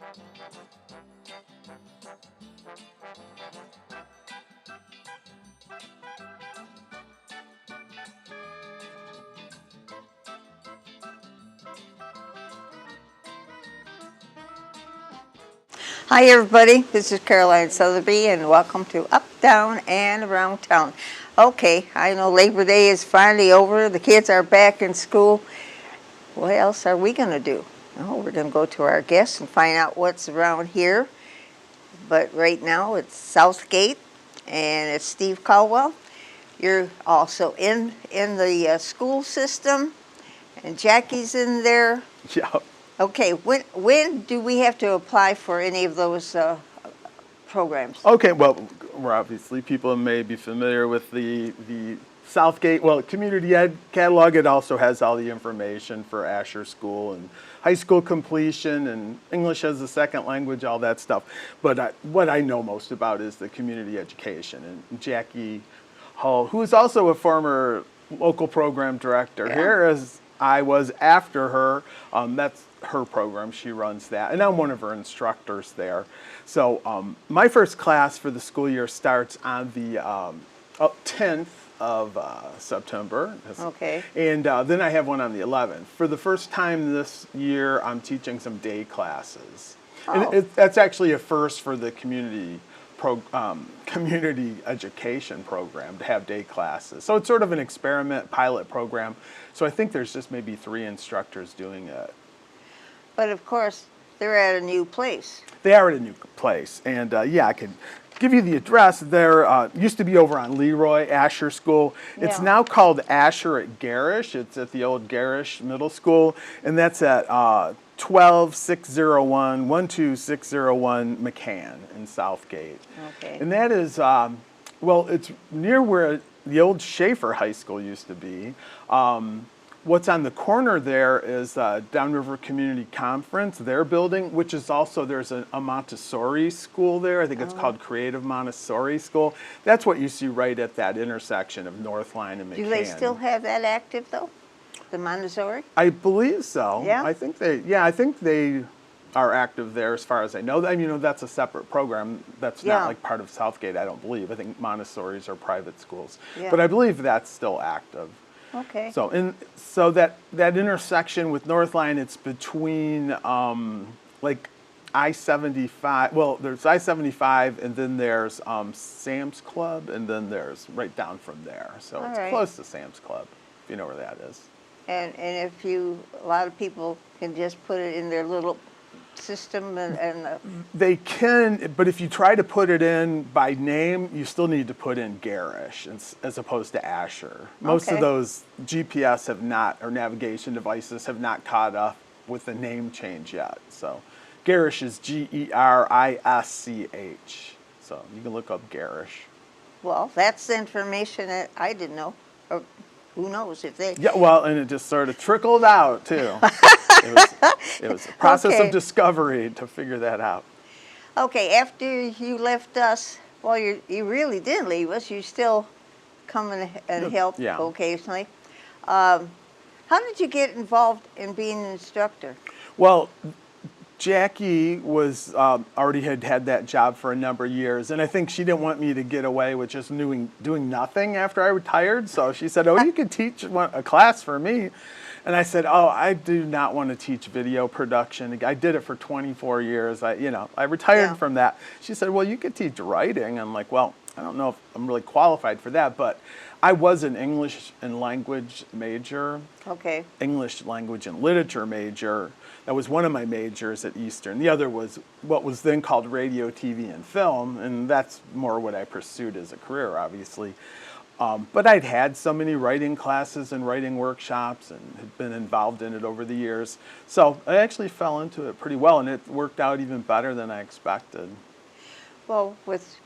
Hi everybody, this is Caroline Sotheby and welcome to Up, Down, and Around Town. Okay, I know Labor Day is finally over, the kids are back in school. What else are we going to do? Oh, we're going to go to our guests and find out what's around here. But right now it's Southgate and it's Steve Colwell. You're also in the school system and Jackie's in there. Yeah. Okay, when do we have to apply for any of those programs? Okay, well, we're obviously, people may be familiar with the Southgate, Community Ed catalog. It also has all the information for Asher School and high school completion and English as a second language, all that stuff. But what I know most about is the community education. And Jackie Hull, who is also a former local program director here, as I was after her. That's her program. She runs that. And I'm one of her instructors there. So my first class for the school year starts on the 10th of September. Okay. And then I have one on the 11th. For the first time this year, I'm teaching some day classes. Oh. And that's actually a first for the community education program to have day classes. So it's sort of an experiment pilot program. So I think there's just maybe 3 instructors doing it. But of course, they're at a new place. They are at a new place. And I can give you the address. There used to be over on Leroy, Asher School. It's now called Asher at Garish. It's at the old Garish Middle School. And that's at 12601 McCann in Southgate. Okay. And that is, it's near where the old Schaefer High School used to be. What's on the corner there is Downriver Community Conference, their building, which is also, there's a Montessori school there. I think it's called Creative Montessori School. That's what you see right at that intersection of Northline and McCann. Do they still have that active though? The Montessori? I believe so. Yeah? I think they are active there as far as I know. I mean, that's a separate program. That's not like part of Southgate, I don't believe. I think Montessori's are private schools. Yeah. But I believe that's still active. Okay. So that intersection with Northline, it's between I-75. Well, there's I-75, and then there's Sam's Club, and then there's right down from there. So it's close to Sam's Club, if you know where that is. And if a lot of people can just put it in their little system and they can, but if you try to put it in by name, you still need to put in Garish as opposed to Asher. Most of those GPS have not, or navigation devices have not caught up with the name change yet. So Garish is Gerisch. So you can look up Garish. Well, that's the information that I didn't know. Or who knows if they... Yeah, well, and it just sort of trickled out, too. It was a process of discovery to figure that out. Okay, after you left us, well, you really didn't leave us. You still come and help occasionally. How did you get involved in being an instructor? Well, Jackie was already had that job for a number of years, and I think she didn't want me to get away with just doing nothing after I retired. So she said, "Oh, you could teach a class for me." And I said, "Oh, I do not want to teach video production. I did it for 24 years. I retired from that." She said, "Well, you could teach writing." I'm like, "Well, I don't know if I'm really qualified for that, but I was an English and language major. Okay. English language and literature major. That was one of my majors at Eastern. The other was what was then called radio, TV, and film, and that's more what I pursued as a career, obviously. But I'd had so many writing classes and writing workshops and had been involved in it over the years. So I actually fell into it pretty well, and it worked out even better than I expected. Well, with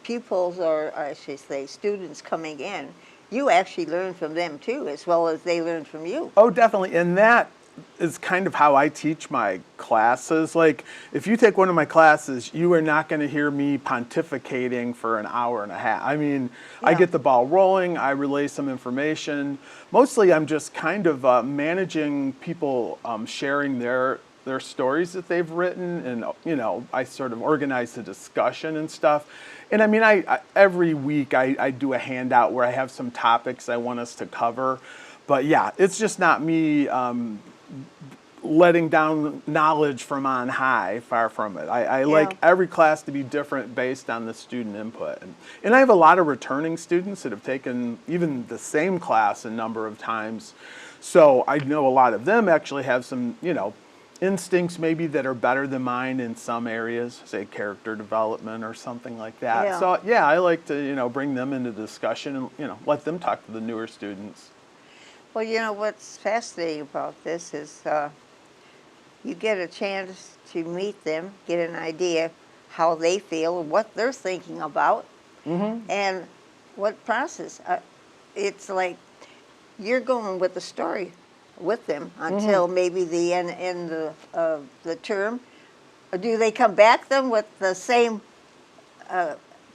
pupils, or I should say students coming in, you actually learn from them too, as well as they learn from you. Oh, definitely. And that is kind of how I teach my classes. Like, if you take one of my classes, you are not going to hear me pontificating for an hour and a half. I mean, I get the ball rolling, I relay some information. Mostly I'm just kind of managing people sharing their their stories that they've written, and I sort of organize the discussion and stuff. And I mean, I every week I do a handout where I have some topics I want us to cover. But yeah, it's just not me letting down knowledge from on high, far from it. I like every class to be different based on the student input. And I have a lot of returning students that have taken even the same class a number of times. So I know a lot of them actually have some, instincts maybe that are better than mine in some areas, say character development or something like that. Yeah. So yeah, I like to, bring them into discussion and, let them talk to the newer students. Well, what's fascinating about this is you get a chance to meet them, get an idea how they feel, what they're thinking about, and what process. It's like you're going with the story with them until maybe the end of the term. Or do they come back then with the same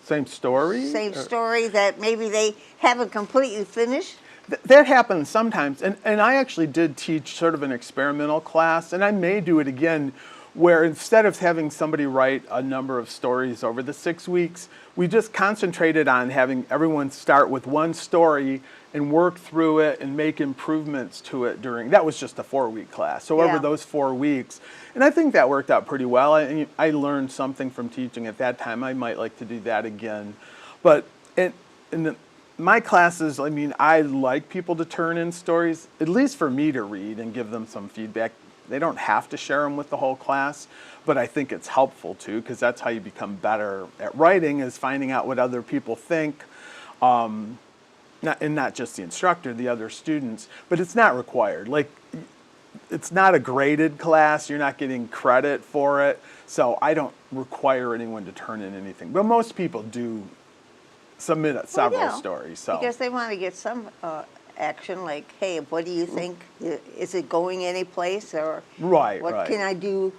Same story? story that maybe they haven't completely finished? That happens sometimes, and I actually did teach sort of an experimental class, and I may do it again, where instead of having somebody write a number of stories over the 6 weeks, we just concentrated on having everyone start with one story and work through it and make improvements to it that was just a 4-week class. So over those 4 weeks, and I think that worked out pretty well. I learned something from teaching at that time. I might like to do that again. But my classes, I like people to turn in stories, at least for me to read and give them some feedback. They don't have to share them with the whole class, but I think it's helpful to, because that's how you become better at writing, is finding out what other people think, and not just the instructor, the other students, but it's not required. It's not a graded class. You're not getting credit for it, so I don't require anyone to turn in anything. But most people do submit several stories. So because they want to get some action, like, hey, what do you think? Is it going any place, or what can I do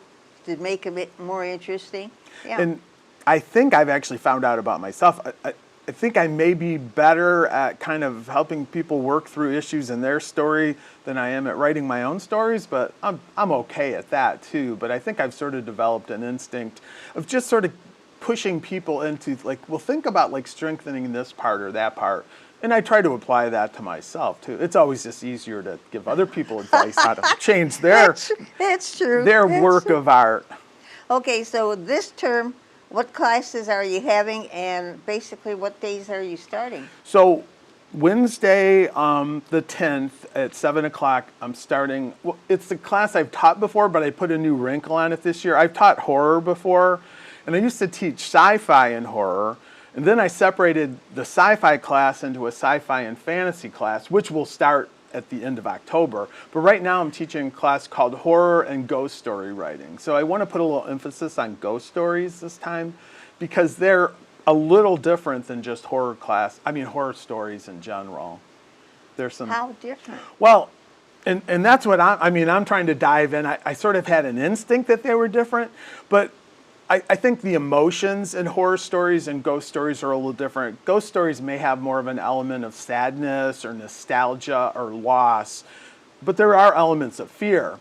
to make it more interesting? Yeah. And I think I've actually found out about myself. I think I may be better at kind of helping people work through issues in their story than I am at writing my own stories, but I'm okay at that too. But I think I've sort of developed an instinct of just sort of pushing people into, think about strengthening this part or that part. And I try to apply that to myself too. It's always just easier to give other people advice how to change their work of art. Okay, so this term, what classes are you having, and basically what days are you starting? So Wednesday, the 10th at 7 o'clock, I'm starting. Well, it's the class I've taught before, but I put a new wrinkle on it this year. I've taught horror before, and I used to teach sci-fi and horror. And then I separated the sci-fi class into a sci-fi and fantasy class, which will start at the end of October. But right now I'm teaching a class called Horror and Ghost Story Writing. So I want to put a little emphasis on ghost stories this time, because they're a little different than just horror stories in general. There's some. How different? Well, and that's what I'm trying to dive in. I sort of had an instinct that they were different, but I think the emotions in horror stories and ghost stories are a little different. Ghost stories may have more of an element of sadness or nostalgia or loss, but there are elements of fear.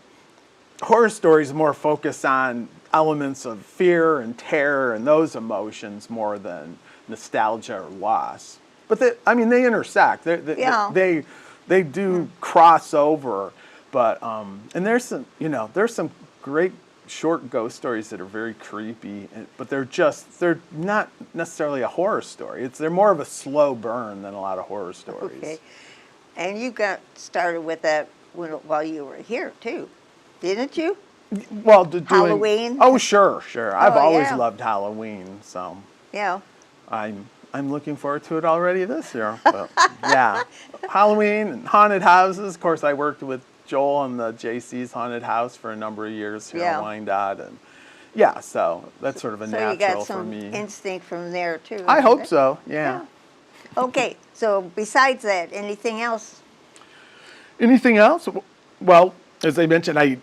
Horror stories more focus on elements of fear and terror and those emotions more than nostalgia or loss. But they intersect. They do cross over. But and there's some great short ghost stories that are very creepy, but they're not necessarily a horror story. They're more of a slow burn than a lot of horror stories. Okay, and you got started with that while you were here too, didn't you? Well, Halloween. Oh, sure. I've always yeah. loved Halloween, so Yeah. I'm looking forward to it already this year. But yeah, Halloween and haunted houses. Of course, I worked with Joel and the JC's haunted house for a number of years here in Wyandotte, and so that's sort of a natural you got for some me. instinct from there too. I hope so. Yeah. Okay, so besides that, anything else? Anything else? Well, as I mentioned, I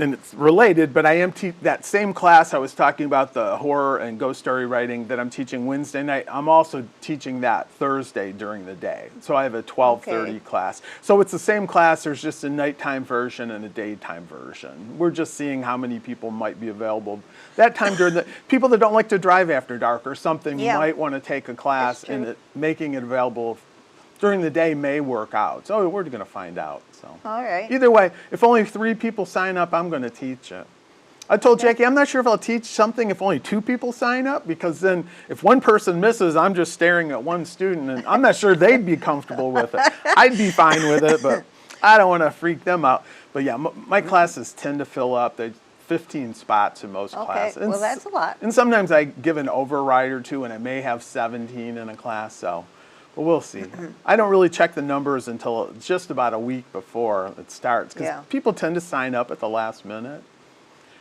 and it's related, but I am that same class I was talking about, the horror and ghost story writing that I'm teaching Wednesday night. I'm also teaching that Thursday during the day. So I have a 12:30 Okay. class. So it's the same class. There's just a nighttime version and a daytime version. We're just seeing how many people might be available that time during the people that don't like to drive after dark or something Yeah. might want to take a class, That's true. and making it available during the day may work out. So we're going to find out. So All right. either way, if only 3 people sign up, I'm going to teach it. I told Jackie, I'm not sure if I'll teach something if only 2 people sign up, because then if one person misses, I'm just staring at one student, and I'm not sure they'd be comfortable with it. I'd be fine with it, but I don't want to freak them out. But yeah, my classes tend to fill up. They 15 spots in most Okay, classes. well, that's a lot. And sometimes I give an override or two, and I may have 17 in a class, so. But we'll see. I don't really check the numbers until just about a week before it starts, because Yeah. people tend to sign up at the last minute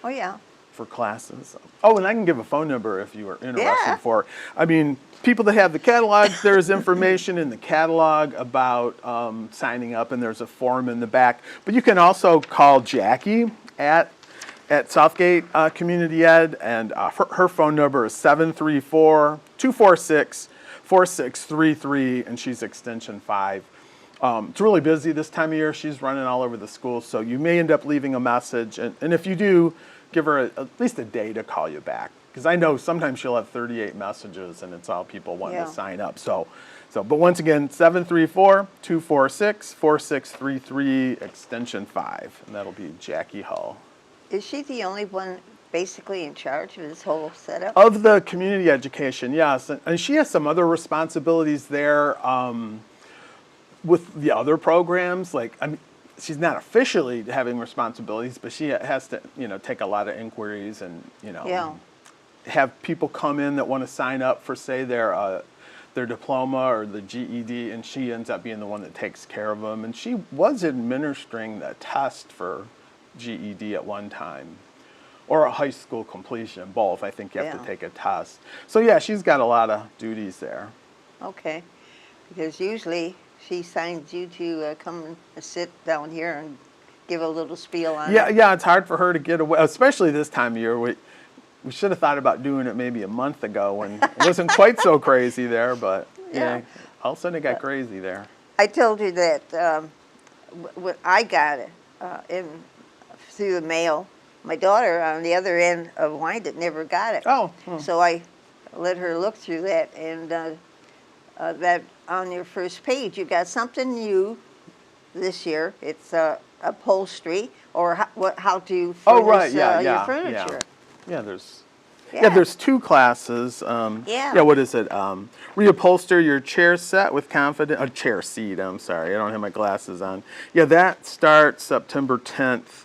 Oh, yeah. for classes. Oh, and I can give a phone number if you are interested Yeah. for. I mean, people that have the catalog, there's information in the catalog about signing up, and there's a form in the back. But you can also call Jackie at Southgate Community Ed, and her phone number is 734-246-4633, and she's extension 5. It's really busy this time of year. She's running all over the school, so you may end up leaving a message. And if you do, give her at least a day to call you back, because I know sometimes she'll have 38 messages, and it's all people wanting Yeah. to sign up. But once again, 734-246-4633, extension 5, and that'll be Jackie Hull. Is she the only one basically in charge of this whole setup? Of the community education, yes. And she has some other responsibilities there with the other programs. Like, I mean, she's not officially having responsibilities, but she has to, take a lot of inquiries and, Yeah. have people come in that want to sign up for, say, their diploma or the GED, and she ends up being the one that takes care of them. And she was administering the test for GED at one time, or a high school completion, both. I think you have Yeah. to take a test. So yeah, she's got a lot of duties there. Okay. Because usually she signs you to come and sit down here and give a little spiel on it. Yeah, it's hard for her to get away, especially this time of year. We should have thought about doing it maybe a month ago when it wasn't quite so crazy there, but yeah, all of a sudden it got crazy there. I told you that when I got it through the mail. My daughter on the other end of Wyandotte never got it. Oh. So I let her look through that, and that on your first page, you got something new this year. It's upholstery, or how to furnish your furniture. Yeah, there's 2 classes. Yeah. What is it? Reupholster your chair set with confidence. A chair seat. I'm sorry, I don't have my glasses on. Yeah, that starts September 10th,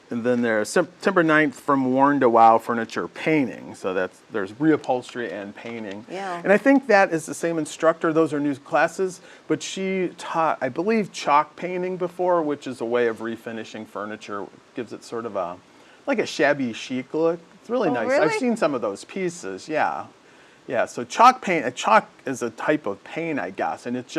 and then there's September 9th from Warn to Wow furniture painting. So there's reupholstery and painting. Yeah. And I think that is the same instructor. Those are new classes, but she taught, I believe, chalk painting before, which is a way of refinishing furniture. Gives it sort of like a shabby chic look. It's really nice. Really? I've seen some of those pieces. Yeah. So chalk paint. Chalk is a type of paint, I guess, and it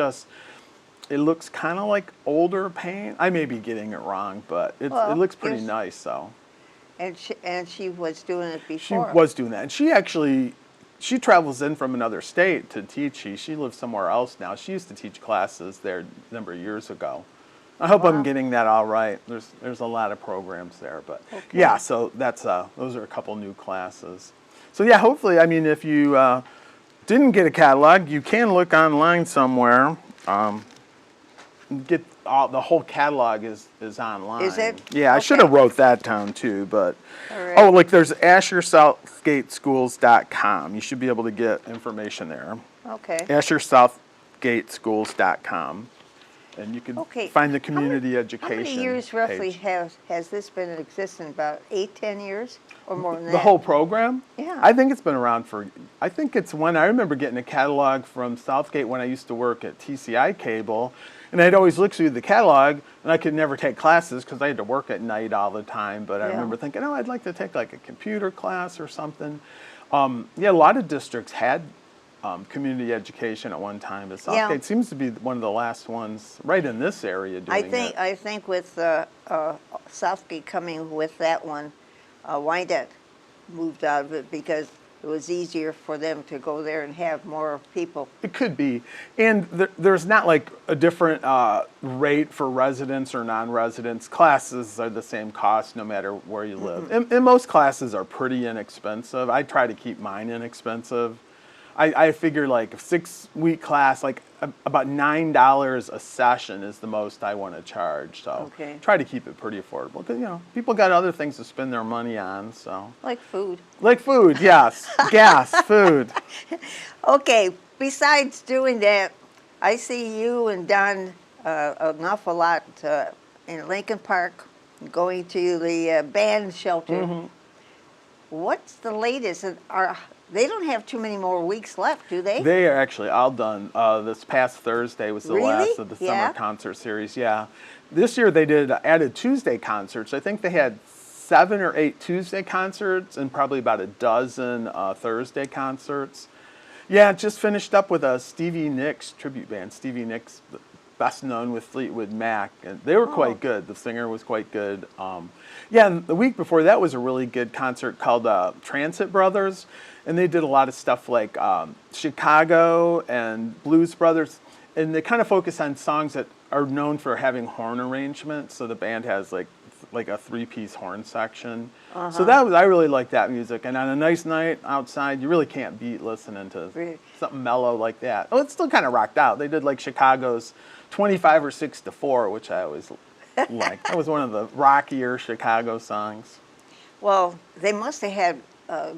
looks kind of like older paint. I may be getting it wrong, but it looks pretty nice. So. And she was doing it She before. was doing that, and she travels in from another state to teach. She lives somewhere else now. She used to teach classes there a number of years ago. I hope I'm getting that all right. There's a lot of programs there, but yeah. So those are a couple new classes. So yeah, hopefully, I mean, if you didn't get a catalog, you can look online somewhere. Get the whole catalog is online. Is it? Yeah, I should have wrote that down too, but All right. oh, look, there's AsherSouthgateSchools.com. You should be able to get information there. Okay. AsherSouthgateSchools.com, and you can find the community education. How many years roughly page. has this been in existence? About 8, 10 years, or more than that? The whole program? Yeah. I think it's been around I think it's when I remember getting a catalog from Southgate when I used to work at TCI Cable, and I'd always look through the catalog, and I could never take classes because I had to work at night all the time, but I remember thinking, I'd like to take like a computer class or something. A lot of districts had community education at one time, but Yeah. Southgate seems to be one of the last ones right in this area doing it. I think with Southgate coming with that one, Wyandotte moved out of it because it was easier for them to go there and have more people. It could be. And there's not like a different rate for residents or non-residents. Classes are the same cost no matter where you live. And most classes are pretty inexpensive. I try to keep mine inexpensive. I figure like a 6-week class, like about $9 a session is the most I want to charge. So Okay. try to keep it pretty affordable. Because, people got other things to spend their money on. So Like food. like food, yes. Gas, food. Okay, besides doing that, I see you and Don an awful lot in Lincoln Park, going to the band shelter. What's the latest? They don't have too many more weeks left, do they? They are actually all done. This past Thursday was the Really? last of the Yeah? summer concert series. Yeah. This year they did added Tuesday concerts. I think they had 7 or 8 Tuesday concerts and probably about a dozen Thursday concerts. Yeah, just finished up with a Stevie Nicks tribute band. Stevie Nicks, best known with Fleetwood Mac, and they were quite good. The singer was quite good. Yeah, and the week before that was a really good concert called Transit Brothers, and they did a lot of stuff like Chicago and Blues Brothers, and they kind of focus on songs that are known for having horn arrangements. So the band has like a 3-piece horn section. So I really like that music. And on a nice night outside, you really can't beat listening to Really? something mellow like that. Oh, it's still kind of rocked out. They did like Chicago's 25 or 6 to 4, which I always liked. That was one of the rockier Chicago songs. Well, they must have had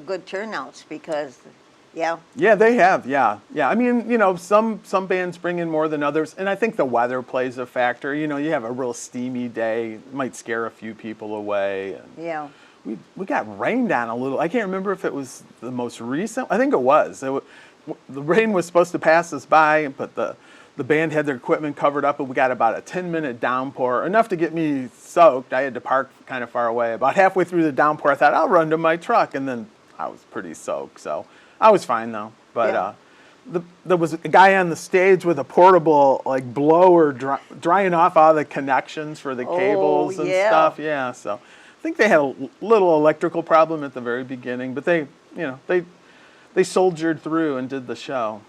good turnouts because, yeah. Yeah, they have. Yeah, yeah. I mean, some bands bring in more than others, and I think the weather plays a factor. You have a real steamy day, it might scare a few people away. And Yeah. we got rained on a little. I can't remember if it was the most recent. I think it was. The rain was supposed to pass us by, but the band had their equipment covered up, and we got about a 10-minute downpour, enough to get me soaked. I had to park kind of far away. About halfway through the downpour, I thought, I'll run to my truck, and then I was pretty soaked. So I was fine, though. But Yeah. there was a guy on the stage with a portable like blower drying off all the connections for the cables and yeah. stuff. Yeah, so I think they had a little electrical problem at the very beginning, but they soldiered through and did the show.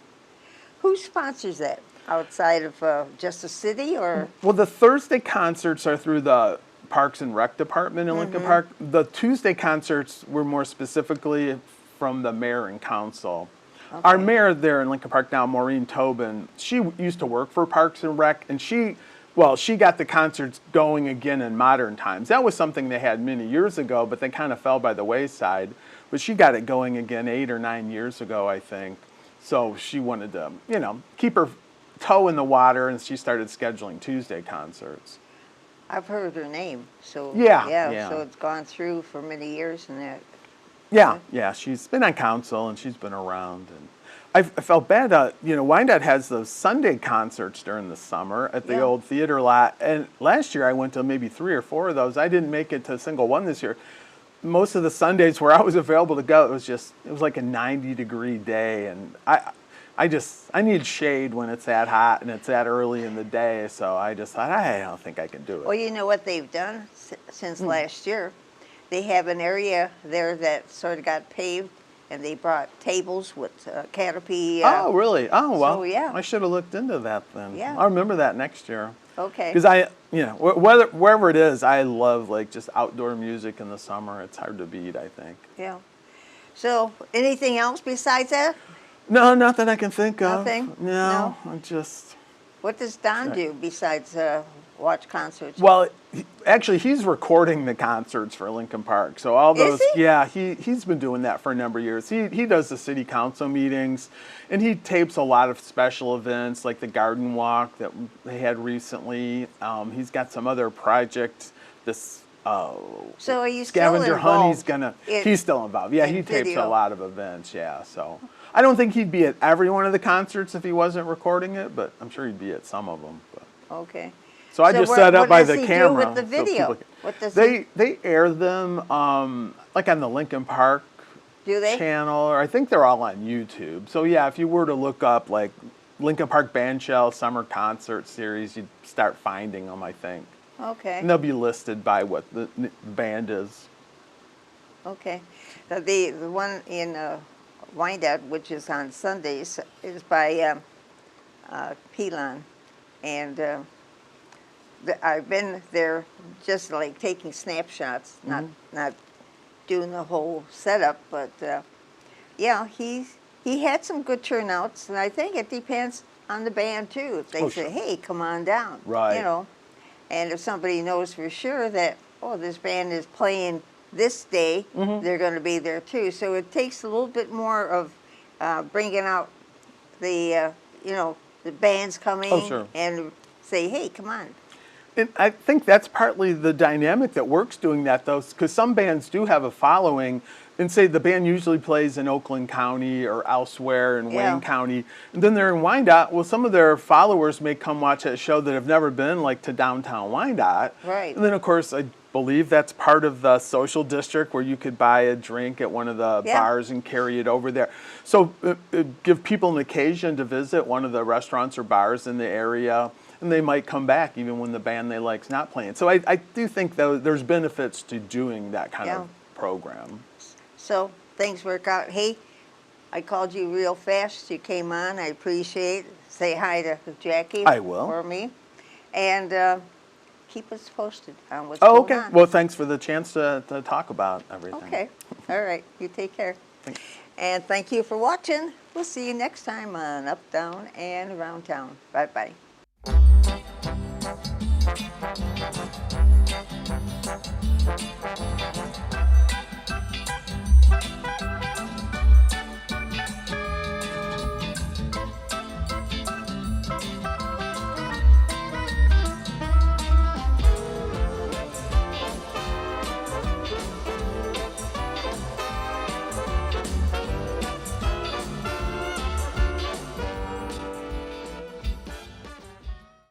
Who sponsors that? Outside of just the city, or? Well, the Thursday concerts are through the Parks and Rec Department in Lincoln Park. The Tuesday concerts were more specifically from the mayor and council. Okay. Our mayor there in Lincoln Park now, Maureen Tobin, she used to work for Parks and Rec, and she got the concerts going again in modern times. That was something they had many years ago, but they kind of fell by the wayside. But she got it going again 8 or 9 years ago, I think. So she wanted to, keep her toe in the water, and she started scheduling Tuesday concerts. I've heard her name, so Yeah. so it's gone through for many years, and that. Yeah, she's been on council and she's been around. And I felt bad. Wyandotte has those Sunday concerts during the summer at the old theater lot, and last year I went to maybe 3 or 4 of those. I didn't make it to a single one this year. Most of the Sundays where I was available to go, it was like a 90-degree day, and I need shade when it's that hot and it's that early in the day, so I just thought, I don't think I can do it. Well, you know what they've done since last year? They have an area there that sort of got paved, and they brought tables with canopy. Oh, really? Oh, well, so, yeah. I should have looked into that then. Yeah. I'll remember that next year. Okay. Because wherever it is, I love like just outdoor music in the summer. It's hard to beat, I think. Yeah. So, anything else besides that? No, not that I can think of. Nothing? No, No? I just. What does Don do besides watch concerts? Well, actually, he's recording the concerts for Lincoln Park. So all those, Is he? yeah, he's been doing that for a number of years. He does the city council meetings, and he tapes a lot of special events like the garden walk that they had recently. He's got some other project. This So are you scavenger still hunt. involved? He's still involved. Yeah, in he tapes video? a lot of events. Yeah, so I don't think he'd be at every one of the concerts if he wasn't recording it, but I'm sure he'd be at some of them. But. Okay. So I just set up by the camera. What does he do with the so video? people What does they air them like on the Lincoln Park Do they? channel, or I think they're all on YouTube. So yeah, if you were to look up like Lincoln Park Bandshell Summer Concert Series, you'd start finding them, I think. Okay. And they'll be listed by what the band is. Okay. The one in Wyandotte, which is on Sundays, is by Pelon. And I've been there just like taking snapshots, not doing the whole setup, but yeah, he had some good turnouts, and I think it depends on the band too. If they say, Sure. "Hey, come on down," Right. you know, and if somebody knows for sure that this band is playing this day, they're going to be there too. So it takes a little bit more of bringing out the the bands coming Sure. and say, "Hey, come on." And I think that's partly the dynamic that works doing that, though, because some bands do have a following, and say the band usually plays in Oakland County or elsewhere in Yeah. Wayne County, and then they're in Wyandotte. Well, some of their followers may come watch that show that have never been, like, to downtown Wyandotte. Right. And then, of course, I believe that's part of the social district where you could buy a drink at one of the Yeah. bars and carry it over there. So give people an occasion to visit one of the restaurants or bars in the area, and they might come back even when the band they like's not playing. So I do think that there's benefits to doing that kind of program. So things work out. Hey, I called you real fast. You came on. I appreciate it. Say hi to Jackie. I will. For me. And keep us posted on what's Oh, going okay. on. Well, thanks for the chance to talk about everything. Okay. All right. You take care. Thanks. And thank you for watching. We'll see you next time on Up, Down, and Around Town. Bye-bye.